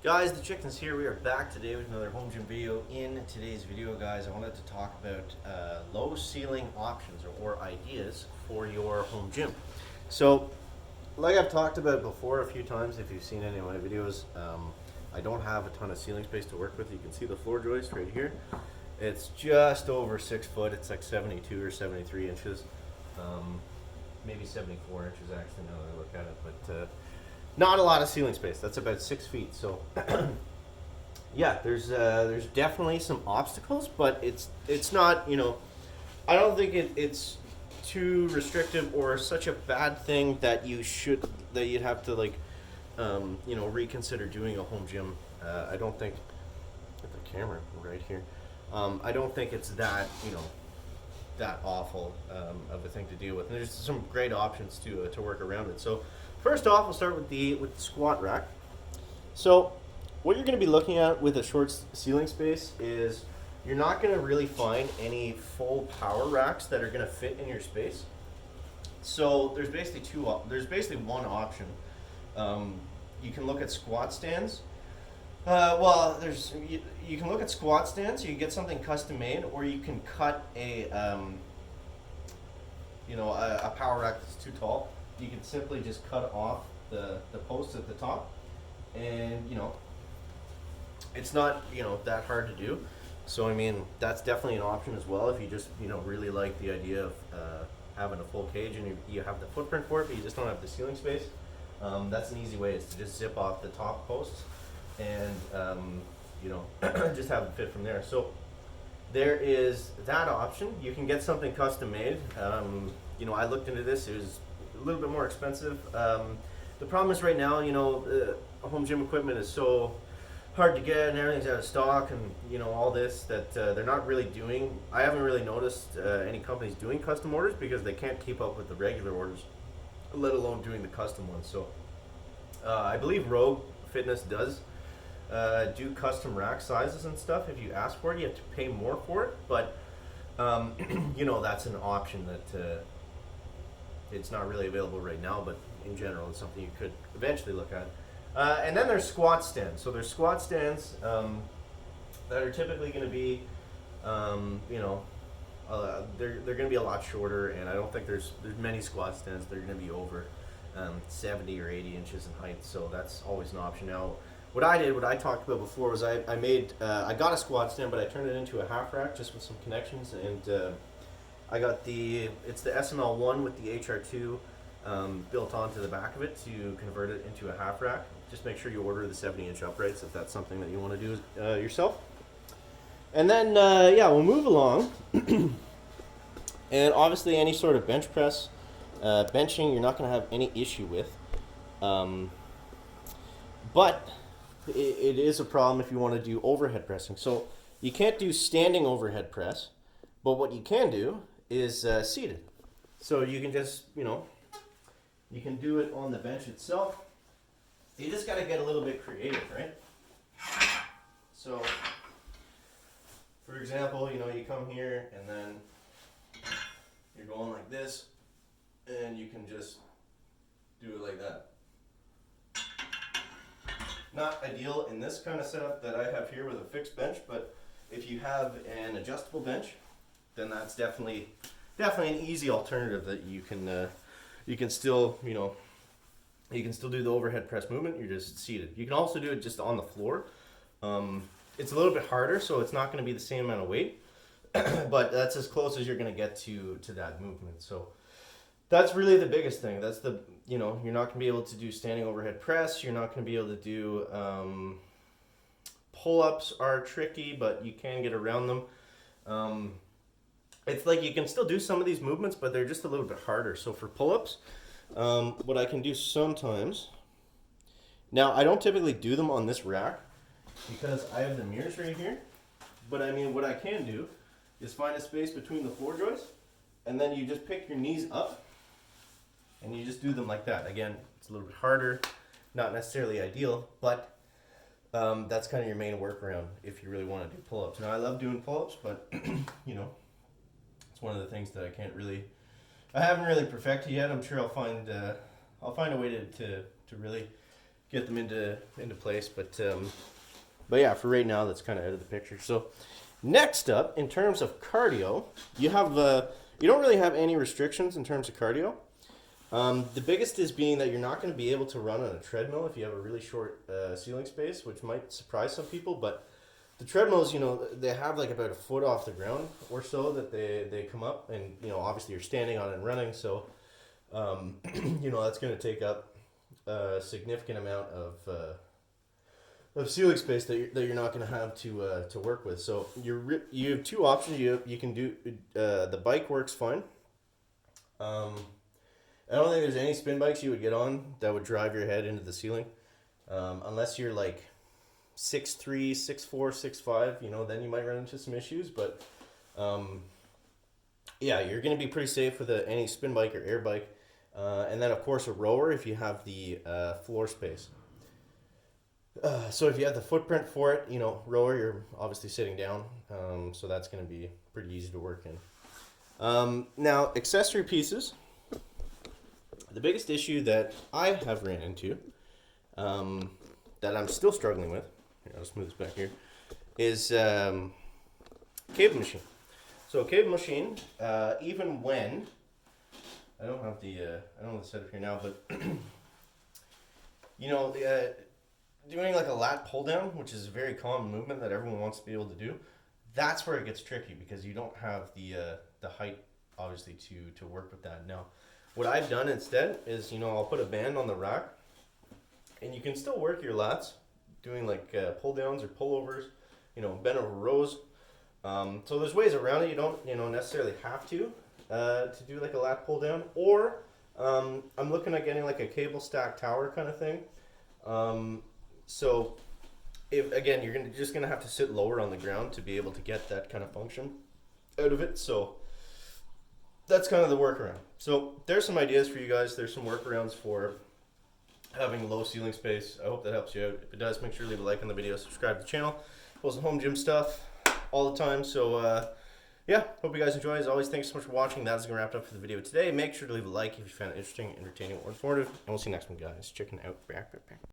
Guys, the Chickens here. We are back today with another home gym video. In today's video, guys, I wanted to talk about low ceiling options or ideas for your home gym. So, like I've talked about before a few times, if you've seen any of my videos, I don't have a ton of ceiling space to work with. You can see the floor joist right here. It's just over 6 foot. It's like 72 or 73 inches. Maybe 74 inches actually now that I look at it, but not a lot of ceiling space. That's about 6 feet. So yeah, there's definitely some obstacles, but it's not, I don't think it's too restrictive or such a bad thing that you'd have to reconsider doing a home gym. I don't think with the camera right here. I don't think it's that that awful of a thing to deal with. And there's some great options to work around it. So first off, we'll start with the squat rack. So what you're going to be looking at with a short ceiling space is you're not going to really find any full power racks that are going to fit in your space. So there's basically one option. You can look at squat stands. You can look at squat stands. You can get something custom made, or you can cut a power rack that's too tall. You can simply just cut off the posts at the top, and it's not that hard to do. So I mean, that's definitely an option as well if you just really like the idea of having a full cage and you have the footprint for it, but you just don't have the ceiling space. That's an easy way, is to just zip off the top posts and just have it fit from there. So there is that option. You can get something custom made. I looked into this. It was a little bit more expensive. The problem is right now, home gym equipment is so hard to get and everything's out of stock and all this that they're not really doing. I haven't really noticed any companies doing custom orders because they can't keep up with the regular orders, let alone doing the custom ones. So I believe Rogue Fitness does do custom rack sizes and stuff. If you ask for it, you have to pay more for it, but that's an option that it's not really available right now, but in general it's something you could eventually look at. And then there's squat stands. So there's squat stands that are typically going to be they're going to be a lot shorter, and I don't think there's many squat stands that are going to be over 70 or 80 inches in height, so that's always an option. Now what I talked about before was I got a squat stand, but I turned it into a half rack just with some connections, and I got it's the SML1 with the HR2 built onto the back of it to convert it into a half rack. Just make sure you order the 70-inch uprights if that's something that you want to do yourself. And then we'll move along. And obviously any sort of bench press, benching, you're not going to have any issue with. But it is a problem if you want to do overhead pressing. So you can't do standing overhead press, but what you can do is seated. So you can just, you can do it on the bench itself. You just got to get a little bit creative, right? So, for example, you come here and then you're going like this, and you can just do it like that. Not ideal in this kind of setup that I have here with a fixed bench, but if you have an adjustable bench, then that's definitely an easy alternative that you can still you can still do the overhead press movement. You're just seated. You can also do it just on the floor. It's a little bit harder, so it's not going to be the same amount of weight, but that's as close as you're going to get to that movement. So that's really the biggest thing. That's you're not going to be able to do standing overhead press. You're not going to be able to do pull-ups are tricky, but you can get around them. It's like you can still do some of these movements, but they're just a little bit harder. So for pull-ups, what I can do sometimes, now I don't typically do them on this rack because I have the mirrors right here, but I mean what I can do is find a space between the floor joists, and then you just pick your knees up and you just do them like that. Again, it's a little bit harder, not necessarily ideal, but that's kind of your main workaround if you really want to do pull-ups. Now I love doing pull-ups, but it's one of the things that I haven't really perfected yet. I'm sure I'll find a way to really get them into place. But yeah, for right now, that's kind of out of the picture. So next up, in terms of cardio, you don't really have any restrictions in terms of cardio. The biggest is being that you're not going to be able to run on a treadmill if you have a really short ceiling space, which might surprise some people. But the treadmills, they have like about a foot off the ground or so that they come up, and obviously you're standing on it and running, so that's going to take up a significant amount of ceiling space that you're not going to have to work with. So you have two options. You can do the bike works fine. I don't think there's any spin bikes you would get on that would drive your head into the ceiling, unless you're like 6'3", 6'4", 6'5". Then you might run into some issues. But yeah, you're going to be pretty safe with any spin bike or air bike, and then of course a rower if you have the floor space. So if you have the footprint for it, rower, you're obviously sitting down, so that's going to be pretty easy to work in. Now, accessory pieces. The biggest issue that I have ran into, that I'm still struggling with, I'll just move this back here, is cable machine. So cable machine, even when I don't have the setup here now, but doing like a lat pull down, which is a very common movement that everyone wants to be able to do, that's where it gets tricky because you don't have the height obviously to work with that. Now, what I've done instead is, I'll put a band on the rack, and you can still work your lats doing like pull downs or pullovers, bent over rows. So there's ways around it. You don't, necessarily have to do like a lat pull down. Or I'm looking at getting like a cable stack tower kind of thing. So if again, you're just gonna have to sit lower on the ground to be able to get that kind of function out of it. So that's kind of the workaround. So there's some ideas for you guys. There's some workarounds for having low ceiling space. I hope that helps you out. If it does, make sure to leave a like on the video, subscribe to the channel. Post home gym stuff all the time. So yeah, hope you guys enjoy. As always, thanks so much for watching. That's going to wrap it up for the video today. Make sure to leave a like if you found it interesting, entertaining, or informative. And we'll see you next one, guys. Checking out.